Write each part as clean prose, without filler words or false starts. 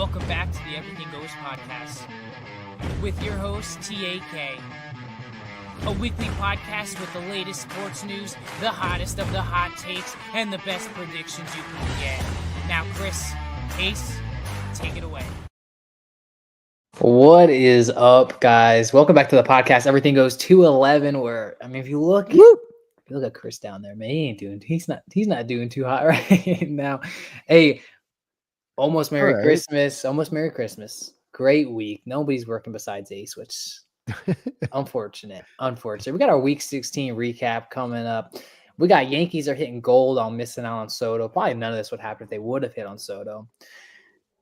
welcome back to the Everything Goes Podcast with your host, TAK. A weekly podcast with the latest sports news, the hottest of the hot takes, and the best predictions you can get. Now, Chris, Case, take it away. What is up, guys? Welcome back to the podcast. Everything Goes 211. Where if you look at Chris down there, man, he's not doing too hot right now. Hey, almost Merry Christmas. Almost Merry Christmas. Great week. Nobody's working besides Ace, which unfortunate. We got our Week 16 recap coming up. We got Yankees are hitting gold on missing out on Soto. Probably none of this would happen if they would have hit on Soto.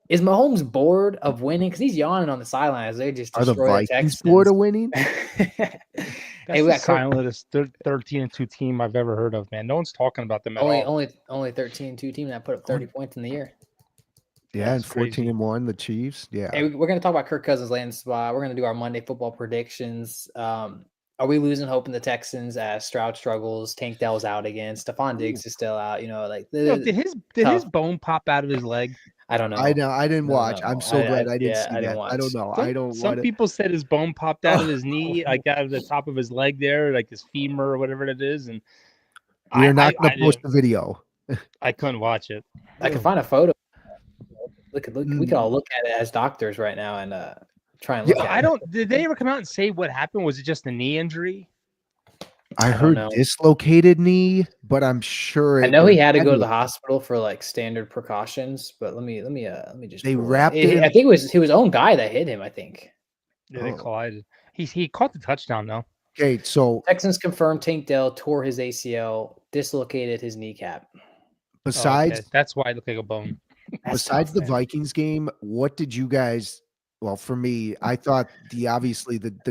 Is Mahomes bored of winning? Because he's yawning on the sidelines. They just are the Vikings bored of winning? That's the silentest 13-2 team I've ever heard of, man. No one's talking about them at all. Only 13-2 team that put up 30 points in the year. Yeah, and 14-1, the Chiefs. Yeah. Hey, we're going to talk about Kirk Cousins' landing spot. We're going to do our Monday football predictions. Are we losing hope in the Texans as Stroud struggles? Tank Dell's out again. Stephon Diggs is still out. Did his bone pop out of his leg? I don't know. I didn't watch. I'm so glad I didn't see that. I don't know. Some people said his bone popped out of his knee, like out of the top of his leg there, like his femur or whatever it is. And we're not going to post the video. I couldn't watch it. I can find a photo. We can all look at it as doctors right now and try and look at it. Did they ever come out and say what happened? Was it just a knee injury? I heard dislocated knee, but I'm sure. I know he had to go to the hospital for like standard precautions, but let me just. They wrapped it. I think it was his own guy that hit him. I think. Yeah, they collided. He caught the touchdown though. Okay, so Texans confirmed Tank Dell tore his ACL, dislocated his kneecap. Besides, that's why it looked like a bone. Besides the Vikings game, what did you guys? Well, for me, I thought the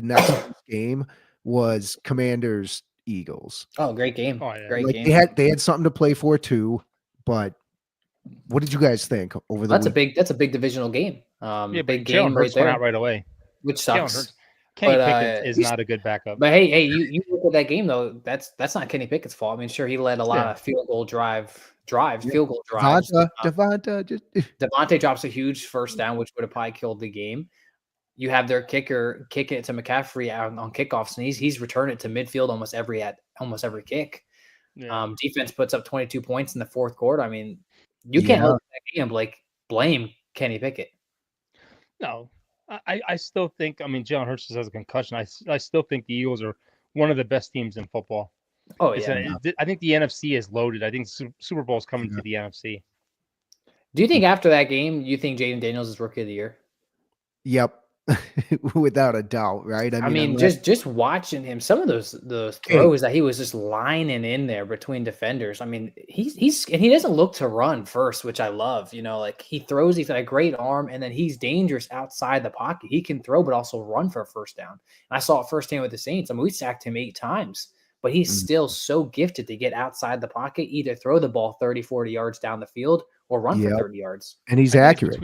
next game was Commanders Eagles. Oh, great game! Great game. They had something to play for too. But what did you guys think over the? That's a big divisional game. Big game right there. Went out right away, which sucks. Kenny Pickett is not a good backup. But hey, you look at that game though. That's not Kenny Pickett's fault. I mean, sure, he led a lot of field goal drives. Devontae drops a huge first down, which would have probably killed the game. You have their kicker kicking it to McCaffrey on kickoffs, and he's returned it to midfield almost every kick. Yeah. Defense puts up 22 points in the fourth quarter. I mean, you can't look at that game like blame Kenny Pickett. No, I still think. I mean, Jalen Hurts has a concussion. I still think the Eagles are one of the best teams in football. Oh yeah, I think the NFC is loaded. I think Super Bowl is coming to the NFC. Do you think after that game, you think Jaden Daniels is Rookie of the Year? Yep, without a doubt, right? I mean just watching him, some of those throws that he was just lining in there between defenders. I mean, he doesn't look to run first, which I love. He throws. He's got a great arm, and then he's dangerous outside the pocket. He can throw, but also run for a first down. And I saw it firsthand with the Saints. I mean, we sacked him 8 times. But he's still so gifted to get outside the pocket, either throw the ball 30, 40 yards down the field or run for 30 yards. And he's accurate. I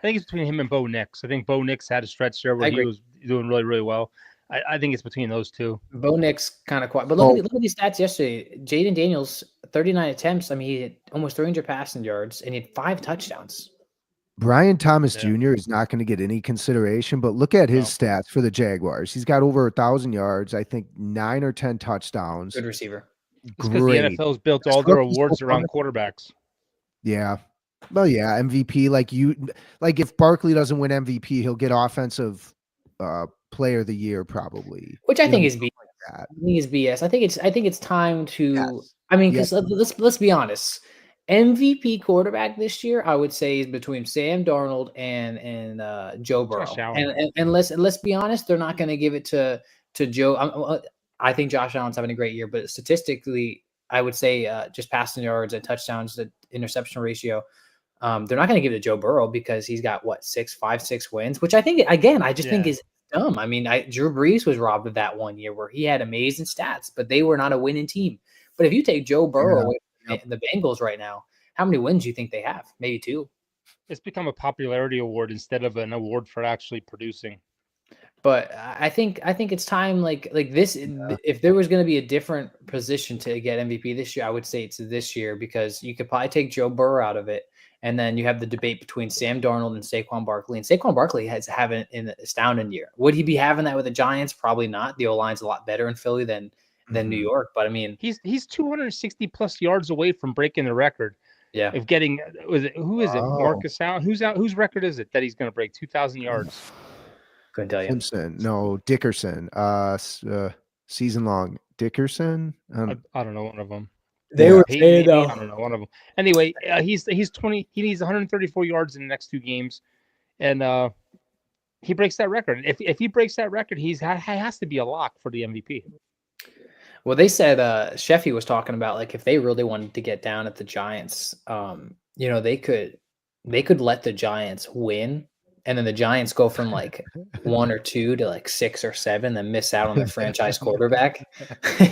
think it's between him and Bo Nix. I think Bo Nix had a stretch there where he was doing really, really well. I think it's between those two. Bo Nix kind of quiet. But look at these stats yesterday. Jaden Daniels, 39 attempts. I mean, he had almost 300 passing yards, and he had 5 touchdowns. Brian Thomas Jr. is not going to get any consideration, but look at his stats for the Jaguars. He's got over 1,000 yards, I think 9 or 10 touchdowns. Good receiver. It's because the NFL's built all their awards around quarterbacks. Yeah. Well, yeah, MVP. Like if Barkley doesn't win MVP, he'll get offensive player of the year probably. Which I think is BS. I think it's BS. I think it's time to. Yes. I mean, because let's be honest. MVP quarterback this year, I would say, is between Sam Darnold and Joe Burrow. And let's be honest, they're not going to give it to Joe. I think Josh Allen's having a great year, but statistically, I would say just passing yards and touchdowns, the interception ratio, they're not going to give it to Joe Burrow because he's got 6 wins, which I think think is dumb. I mean, Drew Brees was robbed of that one year where he had amazing stats, but they were not a winning team. But if you take Joe Burrow away from the Bengals right now, how many wins do you think they have? Maybe 2. It's become a popularity award instead of an award for actually producing. But I think it's time like this. If there was going to be a different position to get MVP this year, I would say it's this year because you could probably take Joe Burrow out of it And then you have the debate between Sam Darnold and Saquon Barkley. And Saquon Barkley has having an astounding year. Would he be having that with the Giants? Probably not. The O-line's a lot better in Philly than New York. But I mean, he's 260 plus yards away from breaking the record. Yeah. Of getting who is it? Marcus Allen? Who's out? Whose record is it that he's going to break 2,000 yards? Couldn't tell you. Simpson. No, Dickerson. Season long. Dickerson. I don't know one of them. They were saying though. I don't know one of them. Anyway, he's 20. He needs 134 yards in the next 2 games, and he breaks that record. If he breaks that record, he has to be a lock for the MVP. Well, they said Sheffy was talking about like if they really wanted to get down at the Giants, they could let the Giants win, and then the Giants go from like 1 or 2 to like 6 or 7, then miss out on their franchise quarterback.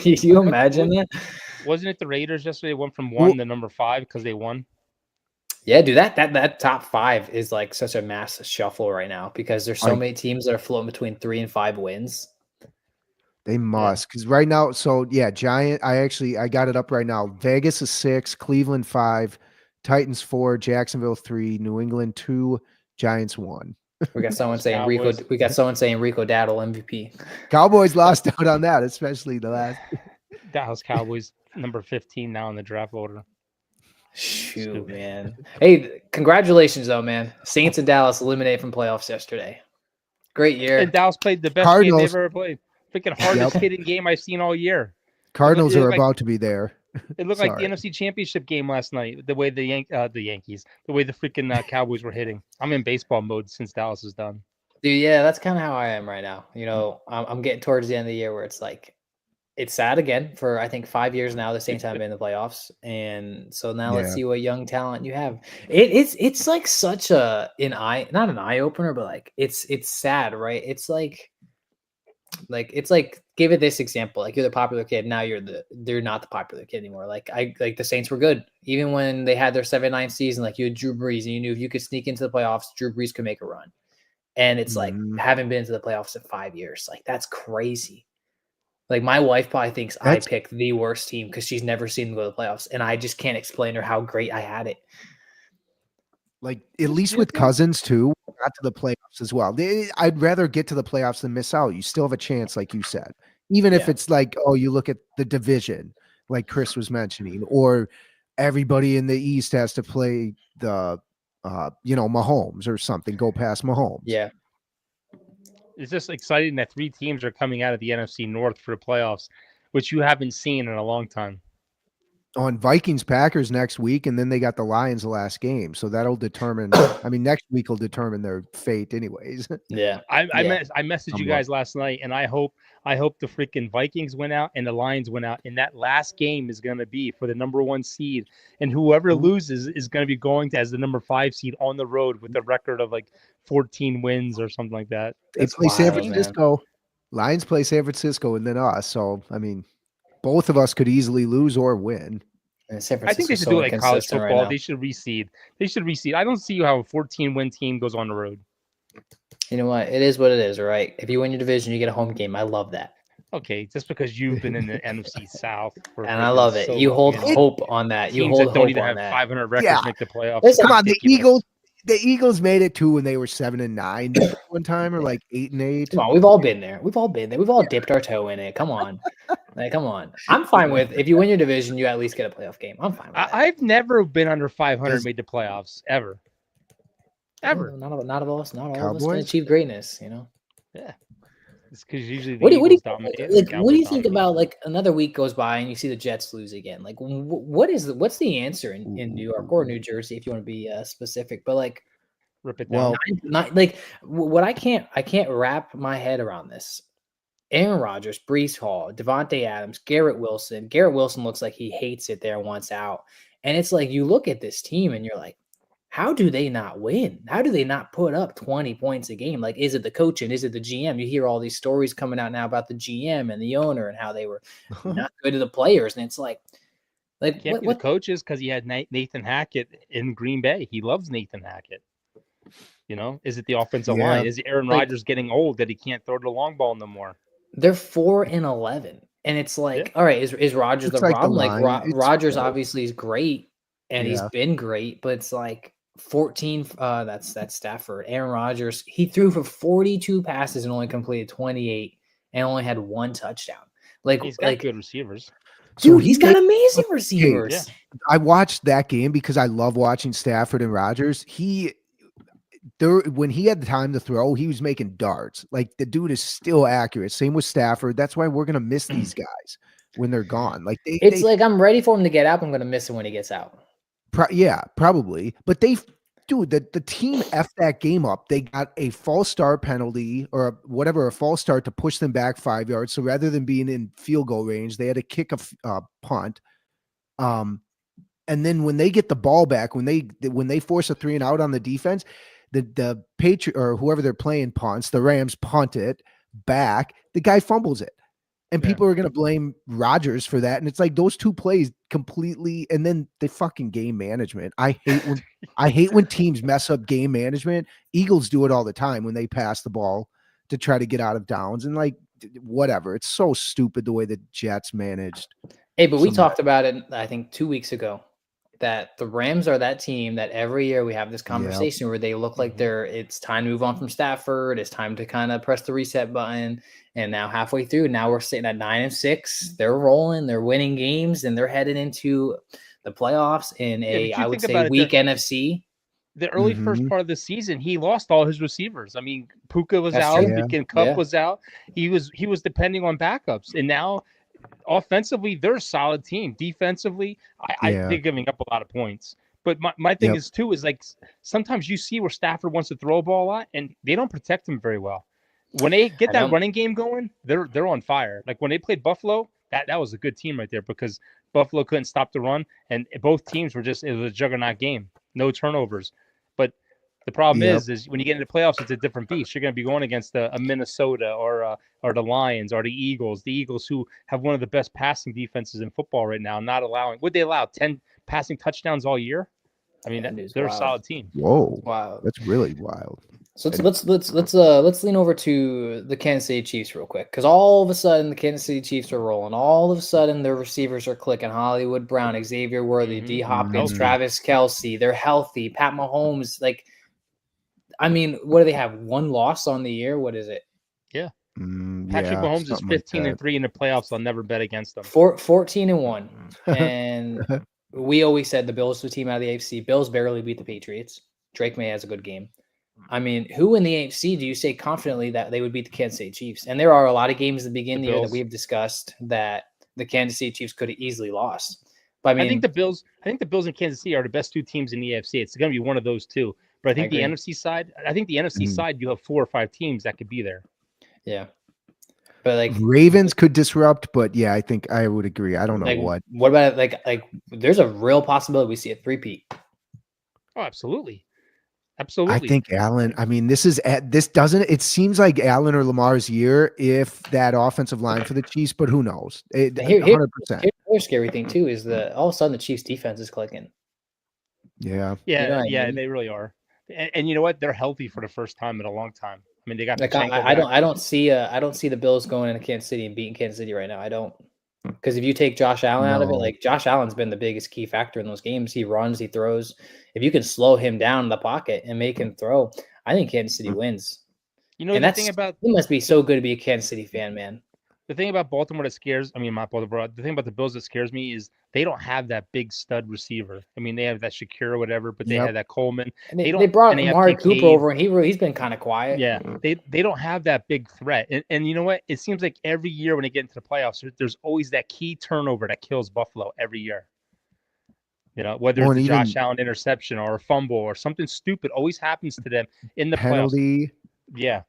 You imagine that? Wasn't it the Raiders yesterday? Went from 1 to number 5 because they won. Yeah, dude, that top 5 is like such a mass shuffle right now because there's so many teams that are floating between 3 and 5 wins. They must, because right now, Giant. I got it up right now. Vegas is 6, Cleveland 5, Titans 4, Jacksonville 3, New England 2, Giants 1. We got someone saying Rico. We got someone saying Rico Daddle MVP. Cowboys lost out on that, especially the last. Dallas Cowboys number 15 now in the draft order. Shoot, man. Hey, congratulations though, man. Saints and Dallas eliminated from playoffs yesterday. Great year. And Dallas played the best game they've ever played. Freaking hardest hitting game I've seen all year. Cardinals are about to be there. It looked like the NFC Championship game last night. The way the Yankees, the way the freaking Cowboys were hitting. I'm in baseball mode since Dallas is done. Dude, yeah, that's kind of how I am right now. I'm getting towards the end of the year where it's like, it's sad again for I think 5 years now. The Saints haven't been in the playoffs, and so now let's see what young talent you have. It's like such not an eye opener, but like it's sad, right? It's like give it this example. Like you're the popular kid. Now they're not the popular kid anymore. Like the Saints were good. Even when they had their 7-9 season, like you had Drew Brees and you knew if you could sneak into the playoffs, Drew Brees could make a run. And it's like, haven't been to the playoffs in 5 years. Like that's crazy. Like my wife probably thinks I picked the worst team because she's never seen them go to the playoffs. And I just can't explain to her how great I had it. Like at least with Cousins too, got to the playoffs as well. I'd rather get to the playoffs than miss out. You still have a chance, like you said, even if it's like, you look at the division, like Chris was mentioning, or everybody in the East has to play the, Mahomes or something, go past Mahomes. Yeah. It's just exciting that 3 teams are coming out of the NFC North for the playoffs, which you haven't seen in a long time. On Vikings Packers next week, and then they got the Lions the last game, so that'll determine. Next week will determine their fate, anyways. Yeah, I messaged you guys last night, and I hope the freaking Vikings went out and the Lions went out, and that last game is going to be for the number 1 seed, and whoever loses is going to be going as the number 5 seed on the road with a record of like 14 wins or something like that. They play San Francisco. Man. Lions play San Francisco, and then us. So both of us could easily lose or win. I think they should do it like college football. They should reseed. I don't see how a 14-win team goes on the road. You know what? It is what it is, right? If you win your division, you get a home game. I love that. Okay, just because you've been in the NFC South. And I love it. You hold hope on that. You hold hope don't even on have that. 500 records make the playoffs. Listen, come on, the Eagles made it too when they were 7-9 one time, or like 8-8. Come on, we've all been there. We've all dipped our toe in it. Come on. Come on. I'm fine with if you win your division, you at least get a playoff game. I'm fine with that. I've never been under 500 made the playoffs ever. Ever. Not all of us can achieve greatness, Yeah. It's because usually what do you think about like another week goes by and you see the Jets lose again? Like what's the answer in New York or New Jersey if you want to be specific? But like rip it down. Not like what I can't wrap my head around this. Aaron Rodgers, Breece Hall, Devontae Adams, Garrett Wilson. Garrett Wilson looks like he hates it there and wants out. And it's like you look at this team and you're like, how do they not win? How do they not put up 20 points a game? Like, is it the coaching? Is it the GM? You hear all these stories coming out now about the GM and the owner and how they were not good to the players. And it's like what the coaches because he had Nathan Hackett in Green Bay. He loves Nathan Hackett. Is it the offensive line? Is Aaron Rodgers getting old that he can't throw the long ball no more? They're 4-11, and it's like, all right, is Rodgers the problem? Like Rodgers obviously is great, and he's been great, but it's like 14. That's Stafford. Aaron Rodgers. He threw for 42 passes and only completed 28, and only had 1 touchdown. He's got good receivers. Dude, he's got amazing receivers. Yeah. I watched that game because I love watching Stafford and Rodgers. When he had the time to throw, he was making darts. Like, the dude is still accurate. Same with Stafford. That's why we're gonna miss these guys when they're gone. Like, like I'm ready for him to get out. I'm gonna miss him when he gets out. Probably. But the team effed that game up. They got a false start penalty or a false start to push them back 5 yards. So rather than being in field goal range, they had to kick a punt. And then when they get the ball back, when they force a 3 and out on the defense, the Patriot or whoever they're playing punts, the Rams punt it back, the guy fumbles it. And people are going to blame Rodgers for that. And it's like those 2 plays completely. And then the fucking game management. I hate when teams mess up game management. Eagles do it all the time when they pass the ball to try to get out of downs and like whatever. It's so stupid the way the Jets managed. Hey, but we talked about it, I think 2 weeks ago, that the Rams are that team that every year we have this conversation where they look like it's time to move on from Stafford. It's time to kind of press the reset button. And now halfway through, now we're sitting at 9-6. They're rolling, they're winning games, and they're headed into the playoffs in I would say, weak NFC. The early first part of the season, he lost all his receivers. I mean, Puka was out, Cup was out. He was depending on backups. And now offensively, they're a solid team. Defensively, they're giving up a lot of points. But my thing is like sometimes you see where Stafford wants to throw a ball a lot, and they don't protect him very well. When they get that running game going, they're on fire. Like when they played Buffalo, that was a good team right there because Buffalo couldn't stop the run, and both teams it was a juggernaut game, no turnovers. But the problem is when you get into playoffs, it's a different beast. You're going to be going against a Minnesota or the Lions or the Eagles who have one of the best passing defenses in football right now. Not allowing, would they allow 10 passing touchdowns all year? I mean, they're a solid team. Whoa, wow, that's really wild. So let's lean over to the Kansas City Chiefs real quick, because all of a sudden the Kansas City Chiefs are rolling. All of a sudden their receivers are clicking. Hollywood Brown, Xavier Worthy, D Hopkins, Travis Kelce. They're healthy. Pat Mahomes, like, I mean, what do they have? 1 loss on the year? What is it? Yeah. Patrick Mahomes is 15-3 in the playoffs. I'll never bet against them. 14-1, and we always said the Bills are the team out of the AFC. Bills barely beat the Patriots. Drake May has a good game. I mean, who in the AFC do you say confidently that they would beat the Kansas City Chiefs? And there are a lot of games at the beginning of the year that we've discussed that the Kansas City Chiefs could have easily lost. But I think the Bills and Kansas City are the best 2 teams in the AFC. It's going to be one of those 2. But I think the NFC side, you have 4 or 5 teams that could be there. Yeah. But like Ravens could disrupt, but yeah, I think I would agree. I don't know what. What about like there's a real possibility we see a 3-peat. Oh, absolutely. Absolutely. I think Allen, I mean, it seems like Allen or Lamar's year if that offensive line for the Chiefs, but who knows? 100%. Here's the scary thing too is that all of a sudden the Chiefs defense is clicking. Yeah. Yeah. You know what I mean? They really are. And you know what? They're healthy for the first time in a long time. I mean, they got I don't see the Bills going into Kansas City and beating Kansas City right now. I don't. Because if you take Josh Allen out of it, like Josh Allen's been the biggest key factor in those games. He runs, he throws. If you can slow him down in the pocket and make him throw, I think Kansas City wins. You know, it must be so good to be a Kansas City fan, man. The thing about Baltimore that scares, not Baltimore, the thing about the Bills that scares me is they don't have that big stud receiver. I mean, they have that Shakira or whatever, but they have that Coleman. And they brought Amari Cooper over, and he's been kind of quiet. Yeah, they don't have that big threat. And you know what? It seems like every year when they get into the playoffs, there's always that key turnover that kills Buffalo every year. You know, whether it's a Josh Allen interception or a fumble or something stupid always happens to them in the penalty. Playoffs. Yeah.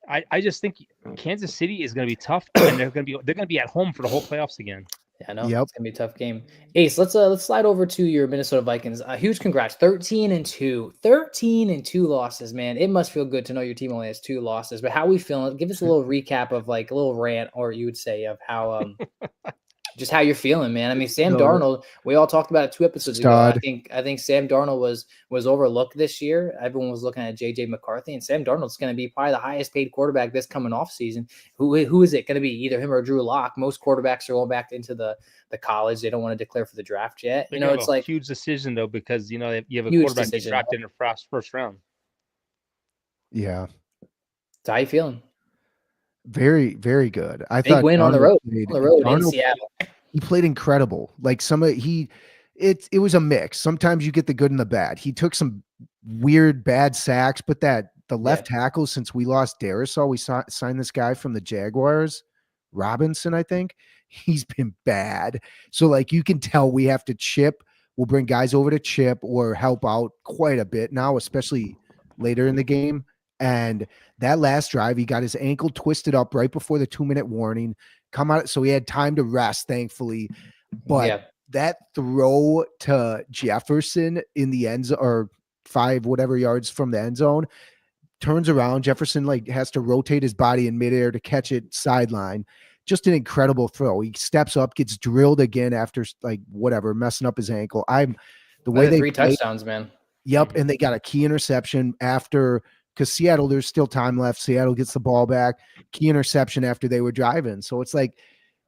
I just think Kansas City is going to be tough, and they're going to be at home for the whole playoffs again. Yeah, I know. It's going to be a tough game. Ace, let's slide over to your Minnesota Vikings. Huge congrats, 13-2, 13-2 losses, man. It must feel good to know your team only has 2 losses. But how are we feeling? Give us a little recap of like a little rant, or you would say of how just how you're feeling, man. I mean, Sam Darnold, we all talked about it 2 episodes ago. I think Sam Darnold was overlooked this year. Everyone was looking at JJ McCarthy, and Sam Darnold's going to be probably the highest paid quarterback this coming off season. Who is it going to be? Either him or Drew Lock. Most quarterbacks are going back into the college. They don't want to declare for the draft yet. It's like huge decision though, because you have a quarterback that's drafted in the first round. Yeah. So how you feeling? Very, very good. I Big thought win on the road. In Seattle. He played incredible. Like it was a mix. Sometimes you get the good and the bad. He took some weird bad sacks, but the left tackle, since we lost Darisaw, we signed this guy from the Jaguars, Robinson, I think. He's been bad. So like you can tell we have to chip. We'll bring guys over to chip or help out quite a bit now, especially later in the game. And that last drive, he got his ankle twisted up right before the 2-minute warning. Come out, so he had time to rest, thankfully. But that throw to Jefferson in the end zone, or 5 whatever yards from the end zone, turns around. Jefferson has to rotate his body in midair to catch it sideline. Just an incredible throw. He steps up, gets drilled again after messing up his ankle. The way they 3 touchdowns, man. Yep, and they got a key interception after. Because Seattle, there's still time left. Seattle gets the ball back. Key interception after they were driving. So it's like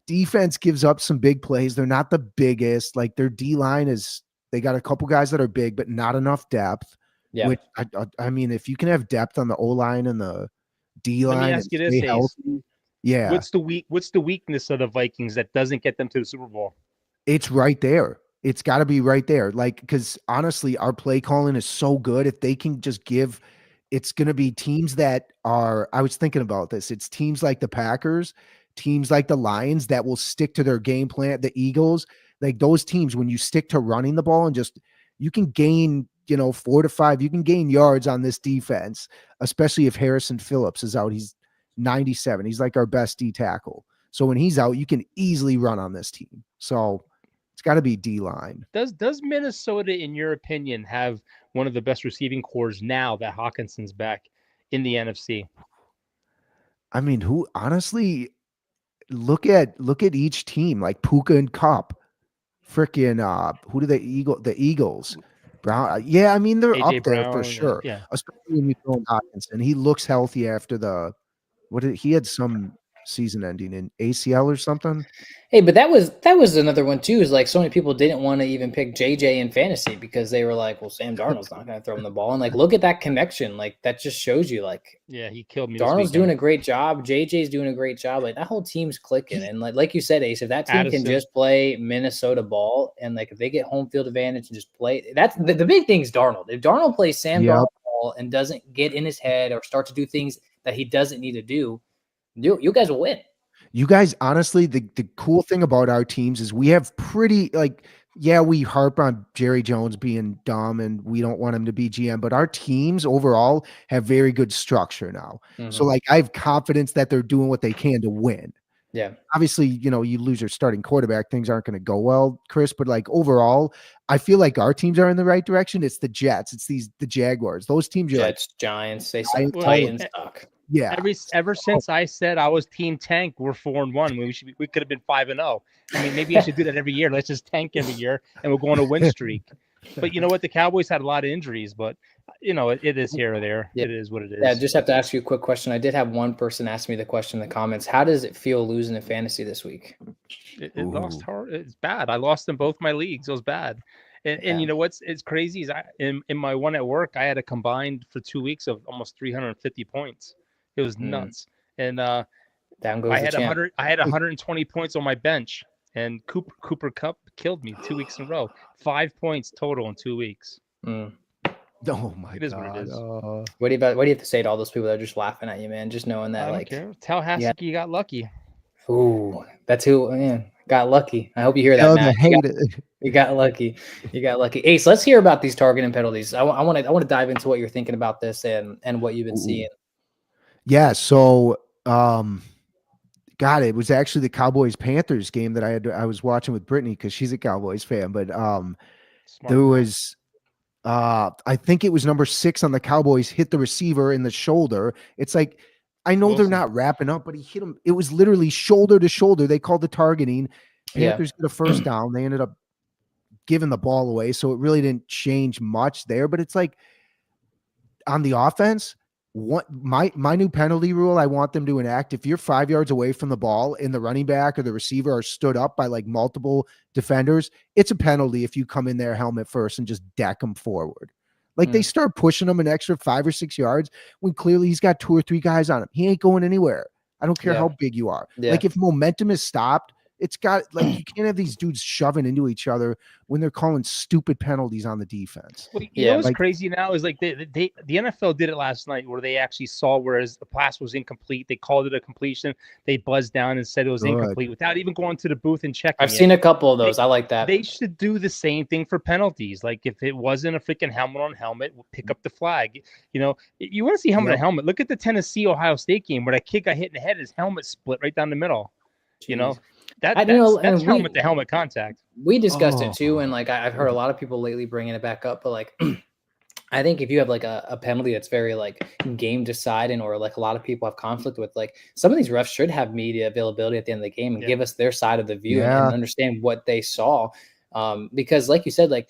defense gives up some big plays. They're not the biggest. Like their D-line they got a couple guys that are big, but not enough depth. Yeah. Which, I mean, if you can have depth on the O-line and the D-line. Let me ask you this, healthy, yeah. What's the weakness of the Vikings that doesn't get them to the Super Bowl? It's right there. It's got to be right there. Because honestly, our play calling is so good. If they can just give – it's going to be teams that are, I was thinking about this. It's teams like the Packers, teams like the Lions that will stick to their game plan, the Eagles, like those teams, when you stick to running the ball and just, you can gain, 4 to 5, you can gain yards on this defense, especially if Harrison Phillips is out. He's 97. He's like our best D tackle. So when he's out, you can easily run on this team. So it's got to be D-line. Does Minnesota, in your opinion, have one of the best receiving cores now that Hawkinson's back in the NFC? I mean, honestly, look at each team, like Puka and Cup, freaking who do the Eagles, Brown. Yeah, I mean, they're AJ up there Brown, for sure. Yeah. Especially when you throw in Hawkinson. He looks healthy after he had some season ending in ACL or something. Hey, but that was another one too. Is like so many people didn't want to even pick JJ in fantasy because they were like, well, Sam Darnold's not going to throw him the ball. And like, look at that connection. Like that just shows you yeah, he killed me. Darnold's doing a great job. JJ's doing a great job. Like that whole team's clicking. And like you said, Ace, if that team can just play Minnesota ball and like if they get home field advantage and just play, that's the big thing is Darnold. If Darnold plays Sam Darnold ball and doesn't get in his head or start to do things that he doesn't need to do, you guys will win. You guys, honestly, the cool thing about our teams is we have pretty, we harp on Jerry Jones being dumb and we don't want him to be GM, but our teams overall have very good structure now. Mm-hmm. So, I have confidence that they're doing what they can to win. Yeah. Obviously, you lose your starting quarterback, things aren't going to go well, Chris, but overall, I feel like our teams are in the right direction. It's the Jets. It's the Jaguars. Those teams are Jets, Giants, they suck. Titans suck. Yeah. Ever since I said I was Team Tank, we're 4-1. We could have been 5-0. I mean, maybe I should do that every year. Let's just tank every year, and we'll go on a win streak. But you know what? The Cowboys had a lot of injuries, but it is here or there. Yeah. It is what it is. Yeah, I just have to ask you a quick question. I did have one person ask me the question in the comments. How does it feel losing in fantasy this week? It lost hard. It's bad. I lost in both my leagues. It was bad. And you know what's crazy is in my one at work, I had a combined for 2 weeks of almost 350 points. It was nuts. And down goes I had 120 points on my bench, and Cooper Kupp killed me 2 weeks in a row. 5 points total in 2 weeks. Oh my God. It is what it is. What do you have to say to all those people that are just laughing at you, man? Just knowing that, I don't care. Tell Hasek you got lucky. Ooh, that's who, man. Got lucky. I hope you hear that, Matt. You got lucky. You got lucky. Ace, let's hear about these targeting penalties. I want to dive into what you're thinking about this and what you've been seeing. Yeah, so it was actually the Cowboys-Panthers game that I was watching with Brittany because she's a Cowboys fan, but there was I think it was number 6 on the Cowboys hit the receiver in the shoulder. It's like, I know Wilson. They're not wrapping up, but he hit him. It was literally shoulder to shoulder. They called the targeting. Panthers get a first down. They ended up giving the ball away, so it really didn't change much there. But it's like on the offense, what my new penalty rule I want them to enact: if you're 5 yards away from the ball and the running back or the receiver are stood up by like multiple defenders, it's a penalty if you come in there helmet first and just deck them forward. Like they start pushing him an extra 5 or 6 yards when clearly he's got 2 or 3 guys on him. He ain't going anywhere. I don't care how big you are. Like if momentum is stopped, it's got like you can't have these dudes shoving into each other when they're calling stupid penalties on the defense. Well, you know what's crazy now is like the NFL did it last night where they actually saw whereas the pass was incomplete, they called it a completion. They buzzed down and said it was incomplete without even going to the booth and checking. I've seen a couple of those. I like that. They should do the same thing for penalties. Like if it wasn't a freaking helmet on helmet, pick up the flag. You know, you want to see helmet on helmet. Look at the Tennessee Ohio State game where that kid got hit in the head, his helmet split right down the middle. Jeez. You know. That's helmet to helmet contact. We discussed it too, and like I've heard a lot of people lately bringing it back up. But like, I think if you have like a penalty that's very like game deciding, or like a lot of people have conflict with, like some of these refs should have media availability at the end of the game and give us their side of the view and understand what they saw. Because like you said, like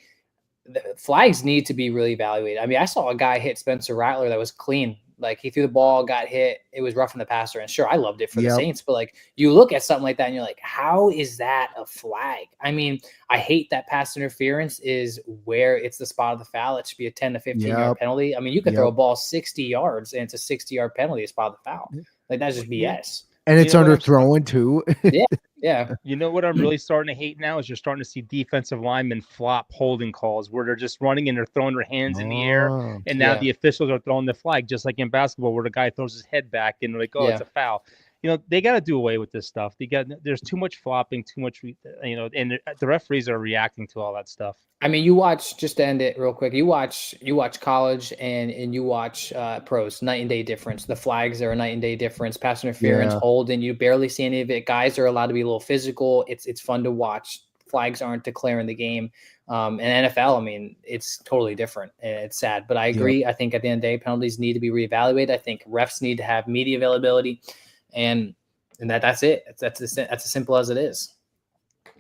the flags need to be really evaluated. I mean, I saw a guy hit Spencer Rattler that was clean. Like he threw the ball, got hit. It was roughing the passer. And sure, I loved it for the Saints, but like you look at something like that and you're like, how is that a flag? I mean, I hate that pass interference is where it's the spot of the foul. It should be a 10 to 15 yard penalty. I mean, you could throw a ball 60 yards and it's a 60-yard penalty, a spot of the foul. Like that's just BS. And it's underthrown too. Yeah. You know what I'm really starting to hate now is you're starting to see defensive linemen flop holding calls where they're just running and they're throwing their hands in the air. And now the officials are throwing the flag, just like in basketball where the guy throws his head back and they're like, it's a foul. You know, they got to do away with this stuff. There's too much flopping, too much, and the referees are reacting to all that stuff. I mean, you watch, just to end it real quick, you watch college and you watch pros, night and day difference. The flags are a night and day difference. Pass interference, holding, you barely see any of it. Guys are allowed to be a little physical. It's fun to watch. Flags aren't declaring the game. And NFL, I mean, it's totally different. And it's sad, but I agree. I think at the end of the day, penalties need to be reevaluated. I think refs need to have media availability, and that's it. That's as simple as it is.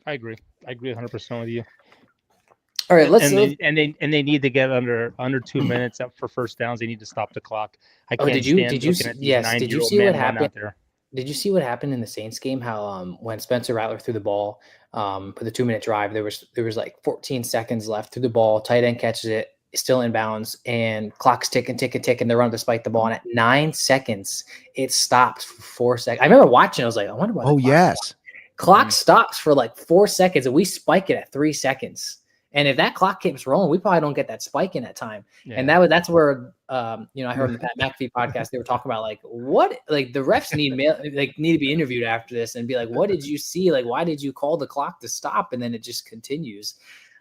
I agree 100% with you. All right, they need to get under 2 minutes up for first downs. They need to stop the clock. I can't did you see what happened there? Did you see what happened in the Saints game? How when Spencer Rattler threw the ball for the 2-minute drive, there was like 14 seconds left, threw the ball, tight end catches it, still in bounds, and clock's ticking. They're running to spike the ball, and at 9 seconds, it stops for 4 seconds. I remember watching. I was like, I wonder why. Clock stops for like 4 seconds, and we spike it at 3 seconds. And if that clock keeps rolling, we probably don't get that spike in that time. Yeah. And that's where, I heard in the Pat McAfee podcast, they were talking about like, the refs need to be interviewed after this and be like, what did you see? Like, why did you call the clock to stop? And then it just continues.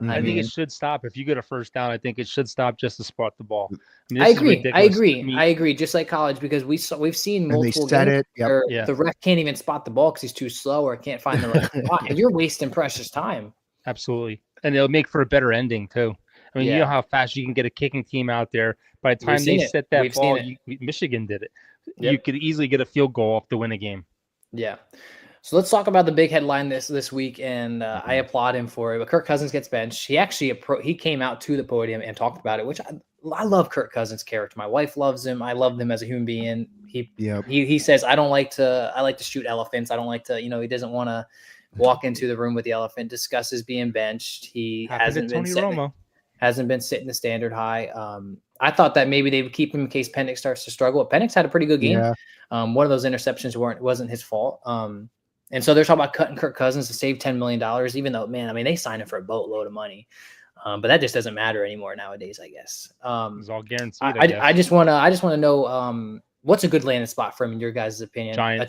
I think it should stop. If you get a first down, I think it should stop just to spot the ball. I agree. Just like college, because we've seen multiple games where the ref can't even spot the ball because he's too slow or can't find the right spot. And you're wasting precious time. Absolutely. And it'll make for a better ending too. I mean, you know how fast you can get a kicking team out there. By the time they set that ball, Michigan did it. Yep. You could easily get a field goal off to win a game. Yeah. So let's talk about the big headline this week, and I applaud him for it. But Kirk Cousins gets benched. He actually he came out to the podium and talked about it, which I love Kirk Cousins' character. My wife loves him. I love him as a human being. He says, I like to shoot elephants. I don't like to, he doesn't want to walk into the room with the elephant, discusses being benched. He hasn't been sitting the standard high. I thought that maybe they would keep him in case Penix starts to struggle. Penix had a pretty good game. Yeah. One of those interceptions wasn't his fault. And so they're talking about cutting Kirk Cousins to save $10 million, even though, they signed him for a boatload of money. But that just doesn't matter anymore nowadays, I guess. It's all guaranteed. I just want to know what's a good landing spot for him in your guys' opinion. Giants. A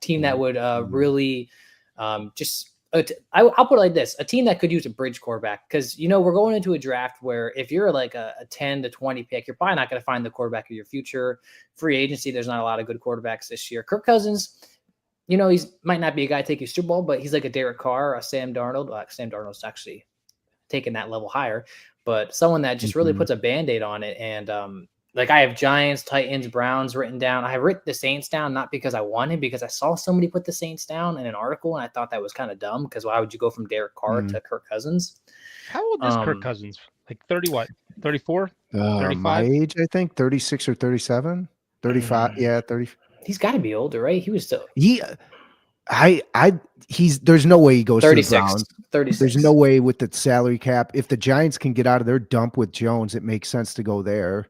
team that would really I'll put it like this: a team that could use a bridge quarterback, because we're going into a draft where if you're like a 10 to 20 pick, you're probably not going to find the quarterback of your future. Free agency, there's not a lot of good quarterbacks this year. Kirk Cousins, he's might not be a guy to take you Super Bowl, but he's like a Derek Carr, a Sam Darnold. Sam Darnold's actually taking that level higher, but someone that just really puts a Band-Aid on it. And like I have Giants, Titans, Browns written down. I have written the Saints down, not because I wanted, because I saw somebody put the Saints down in an article, and I thought that was kind of dumb, because why would you go from Derek Carr to Kirk Cousins? How old is Kirk Cousins? Like 30 what? 34? 35? My age, I think, 36 or 37. 35. Yeah, 30. He's got to be older, right? He was still there's no way he goes 36. to the Browns. 36. There's no way with the salary cap. If the Giants can get out of their dump with Jones, it makes sense to go there.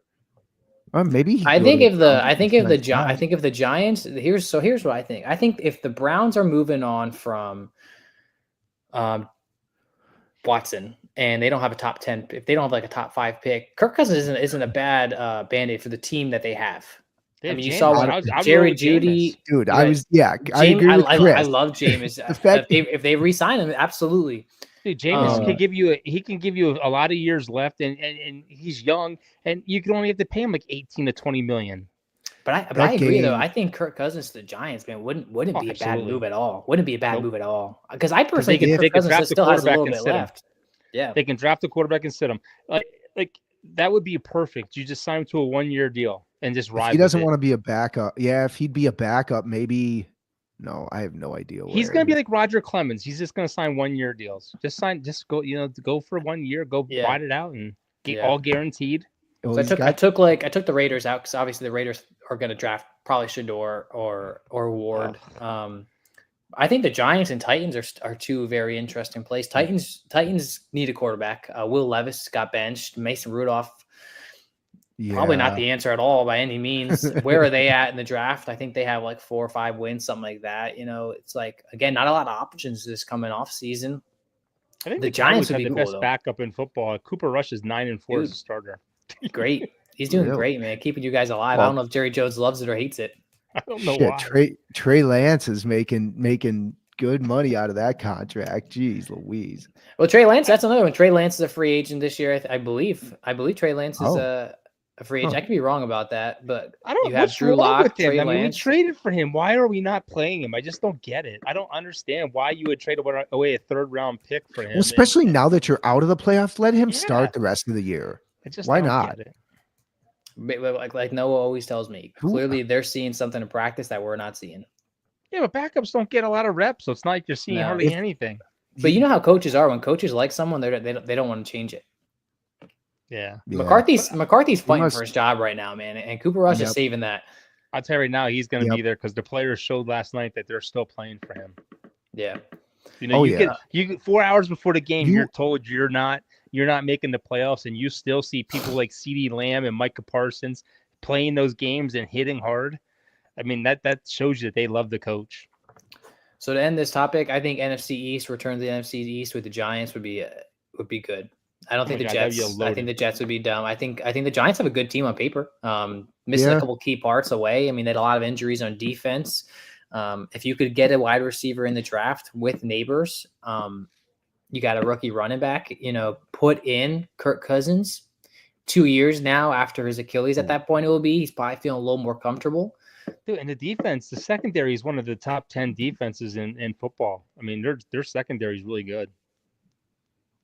Maybe I think if the Giants, here's what I think. I think if the Browns are moving on from Watson and they don't have a top 10, if they don't have like a top 5 pick, Kirk Cousins isn't a bad band-aid for the team that they have. I mean, you saw what Jerry Jeudy, dude. I agree with Chris. I love Jameis. If they re-sign him, absolutely. Dude, Jameis can give you a lot of years left, and he's young, and you can only have to pay him like 18 to 20 million. But I agree though. I think Kirk Cousins to the Giants, man, wouldn't be a bad move at all. Wouldn't be a bad move at all. Because I personally think Kirk Cousins still has a little bit left. Yeah, they can draft a quarterback and sit him. Like that would be perfect. You just sign him to a 1-year deal and just ride. He doesn't want to be a backup. Yeah, if he'd be a backup, maybe. No, I have no idea. He's going to be like Roger Clemens. He's just going to sign 1-year deals. Just go for 1 year, ride it out and get all guaranteed. So I took the Raiders out because obviously the Raiders are going to draft probably Shador or Ward. I think the Giants and Titans are two very interesting plays. Titans need a quarterback. Will Levis got benched. Mason Rudolph. Yeah. Probably not the answer at all by any means. Where are they at in the draft? I think they have like 4 or 5 wins, something like that. It's like, again, not a lot of options this coming off season. I think the Giants would be the cool, best though. Backup in football. Cooper Rush is 9-4 as a starter. Great. He's doing great, man. Keeping you guys alive. I don't know if Jerry Jones loves it or hates it. I don't know why. Trey Lance is making good money out of that contract. Jeez Louise. Well, Trey Lance, that's another one. Trey Lance is a free agent this year, I believe. I believe Trey Lance is a free agent. I could be wrong about that, but I don't. You have Drew Lock, Trey Lance. We traded for him. Why are we not playing him? I just don't get it. I don't understand why you would trade away a 3rd-round pick for him. Well, especially now that you're out of the playoffs, let him start the rest of the year. Why not? Get it. Like Noah always tells me, clearly they're seeing something in practice that we're not seeing. Yeah, but backups don't get a lot of reps, so it's not like you're seeing hardly anything. But you know how coaches are. When coaches like someone, they don't want to change it. Yeah. McCarthy's fighting for his job right now, man, and Cooper Rush is saving that. I'll tell you right now, he's going to be there because the players showed last night that they're still playing for him. Yeah. You 4 hours before the game, you're told you're not making the playoffs, and you still see people like CeeDee Lamb and Micah Parsons playing those games and hitting hard. I mean, that shows you that they love the coach. So to end this topic, I think NFC East, return to the NFC East with the Giants would be good. I don't think the Jets. I think the Jets would be dumb. I think the Giants have a good team on paper. Missing a couple key parts away. I mean, they had a lot of injuries on defense. If you could get a wide receiver in the draft with Neighbors, you got a rookie running back. Put in Kirk Cousins. 2 years now after his Achilles. At that point, it will be. He's probably feeling a little more comfortable. Dude, and the defense, the secondary is one of the top 10 defenses in football. I mean, their secondary is really good.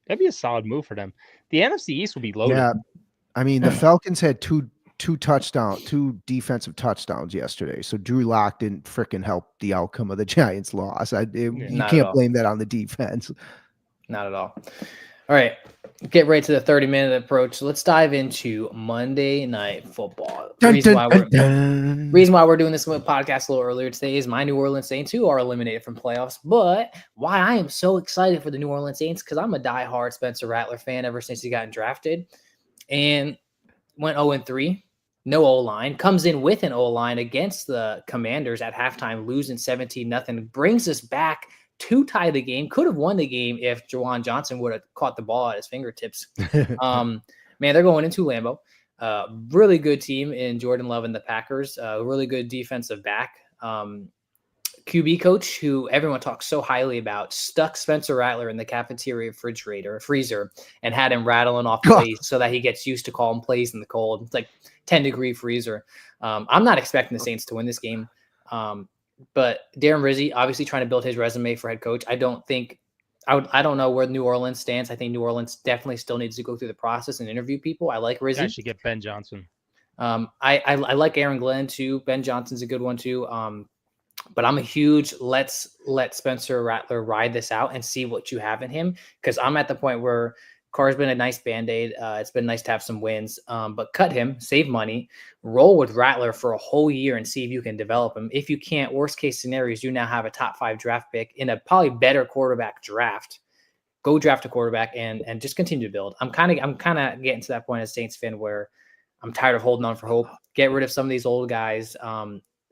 That'd be a solid move for them. The NFC East will be loaded. Yeah, I mean, the Falcons had two defensive touchdowns yesterday. So Drew Lock didn't freaking help the outcome of the Giants' loss. You can't blame that on the defense. Not at all. All right, get right to the 30-minute approach. Let's dive into Monday Night Football. The reason why we're doing this podcast a little earlier today is my New Orleans Saints, who are eliminated from playoffs. But why I am so excited for the New Orleans Saints, because I'm a diehard Spencer Rattler fan ever since he got drafted, and went 0-3. No O-line. Comes in with an O-line against the Commanders at halftime, losing 17-0. Brings us back to tie the game. Could have won the game if Juwan Johnson would have caught the ball at his fingertips. Man, they're going into Lambeau. Really good team in Jordan Love and the Packers. Really good defensive back. QB coach, who everyone talks so highly about, stuck Spencer Rattler in the cafeteria freezer, and had him rattling off plays so that he gets used to calling plays in the cold. It's like 10-degree freezer. I'm not expecting the Saints to win this game. But Darren Rizzi obviously trying to build his resume for head coach. I don't know where New Orleans stands. I think New Orleans definitely still needs to go through the process and interview people. I like Rizzi. I should get Ben Johnson. I like Aaron Glenn too. Ben Johnson's a good one too. But I'm a huge let's let Spencer Rattler ride this out and see what you have in him, because I'm at the point where Carr's been a nice Band-Aid. It's been nice to have some wins, but cut him, save money, roll with Rattler for a whole year and see if you can develop him. If you can't, worst case scenarios, you now have a top 5 draft pick in a probably better quarterback draft. Go draft a quarterback and just continue to build. I'm kind of getting to that point as Saints fan where I'm tired of holding on for hope. Get rid of some of these old guys.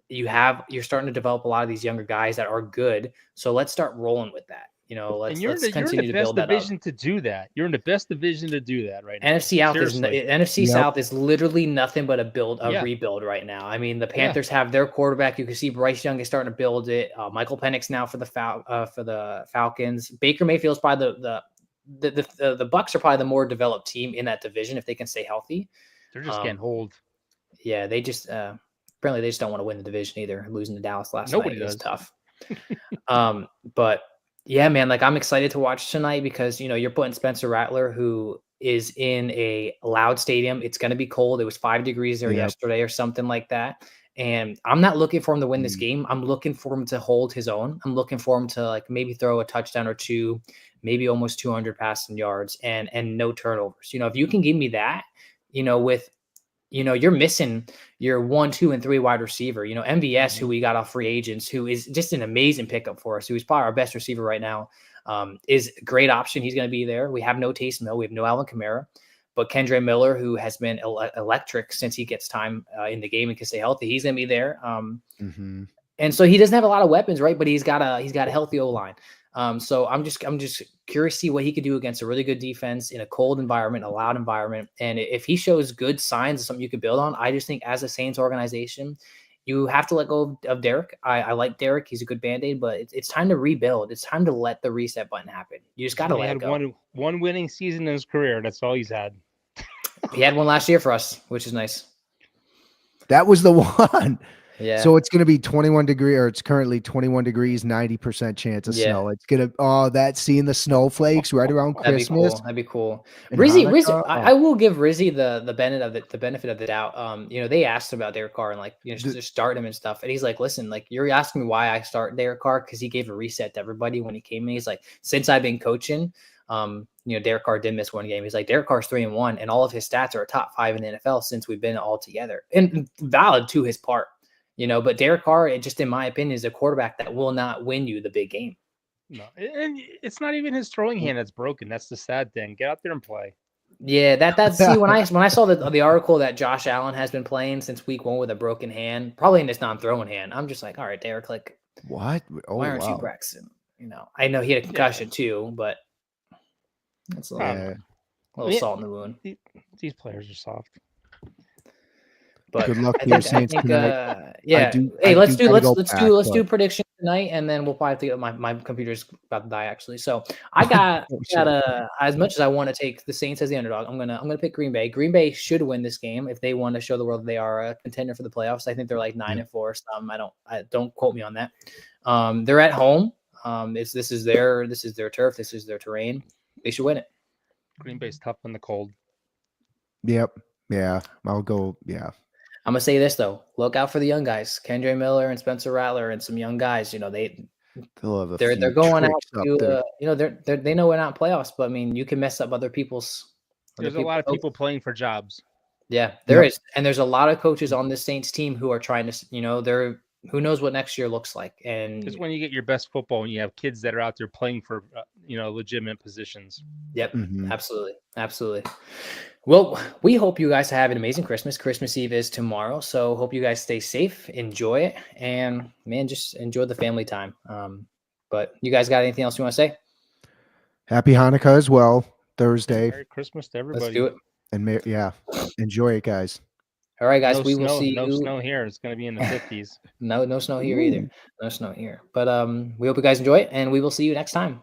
You're starting to develop a lot of these younger guys that are good. So let's start rolling with that. Let's continue to build that up. You're in the best division to do that. You're in the best division to do that right now. NFC South is literally nothing but a rebuild right now. I mean, the Panthers have their quarterback. You can see Bryce Young is starting to build it. Michael Penix now for the Falcons. Baker Mayfield's probably the Bucs are probably the more developed team in that division if they can stay healthy. They're just getting hold. Yeah, they just apparently they just don't want to win the division either. Losing to Dallas last night is tough. But yeah, man, like I'm excited to watch tonight because you're putting Spencer Rattler, who is in a loud stadium. It's going to be cold. It was 5 degrees there yesterday or something like that. And I'm not looking for him to win this game. I'm looking for him to hold his own. I'm looking for him to maybe throw a touchdown or two, maybe almost 200 passing yards and no turnovers. If you can give me that, with you're missing your 1, 2, and 3 wide receiver. MVS, who we got off free agents, who is just an amazing pickup for us, who's probably our best receiver right now, is a great option. He's going to be there. We have no Taysom Hill. We have no Alvin Kamara. But Kendre Miller, who has been electric since he gets time in the game and can stay healthy, he's going to be there. And so he doesn't have a lot of weapons, right? But he's got a healthy O-line. So I'm just curious to see what he could do against a really good defense in a cold environment, a loud environment. And if he shows good signs of something you could build on, I just think as a Saints organization, you have to let go of Derek. I like Derek. He's a good Band-Aid, but it's time to rebuild. It's time to let the reset button happen. You just got to let it go. One winning season in his career. That's all he's had. He had one last year for us, which is nice. That was the one. Yeah. So it's going to be 21 degrees, or it's currently 21 degrees, 90% chance of snow. It's going to, seeing the snowflakes right around Christmas. That'd be cool. Rizzy, I will give Rizzy the benefit of the doubt. They asked about Derek Carr and just start him and stuff. And he's like, listen, you're asking me why I start Derek Carr, because he gave a reset to everybody when he came in. He's like, since I've been coaching, Derek Carr did miss one game. He's like, Derek Carr's 3-1, and all of his stats are top 5 in the NFL since we've been all together. And valid to his part. But Derek Carr, just in my opinion, is a quarterback that will not win you the big game. No, and it's not even his throwing hand that's broken. That's the sad thing. Get out there and play. Yeah, that's see when I saw the article that Josh Allen has been playing since week 1 with a broken hand, probably in his non-throwing hand. I'm just like, all right, Derek, what? Why aren't you practicing? I know he had a concussion too, but that's a little salt in the wound. These players are soft. But good luck to your Saints tonight. Let's do predictions tonight, and then we'll probably have to get my computer's about to die actually. So I got as much as I want to take the Saints as the underdog, I'm gonna pick Green Bay. Green Bay should win this game if they want to show the world that they are a contender for the playoffs. I think they're 9-4. I don't quote me on that. They're at home. This is their turf. This is their terrain. They should win it. Green Bay's tough in the cold. Yep. Yeah. I'll go. Yeah. I'm gonna say this though: look out for the young guys, Kendre Miller and Spencer Rattler, and some young guys. They're going out to they know we're not in playoffs, but I mean you can mess up other people's. There's a lot of people playing for jobs. Yeah, there is, and there's a lot of coaches on this Saints team who are trying to, who knows what next year looks like, and it's when you get your best football and you have kids that are out there playing for legitimate positions. Yep, absolutely. Well, we hope you guys have an amazing Christmas. Christmas Eve is tomorrow, so hope you guys stay safe, enjoy it, and man, just enjoy the family time. But you guys got anything else you want to say? Happy Hanukkah as well. Thursday. Merry Christmas to everybody. Let's do it. And enjoy it, guys. All right, guys. Will see you. No snow here. It's going to be in the 50s. No snow here either. No snow here. But we hope you guys enjoy it, and we will see you next time.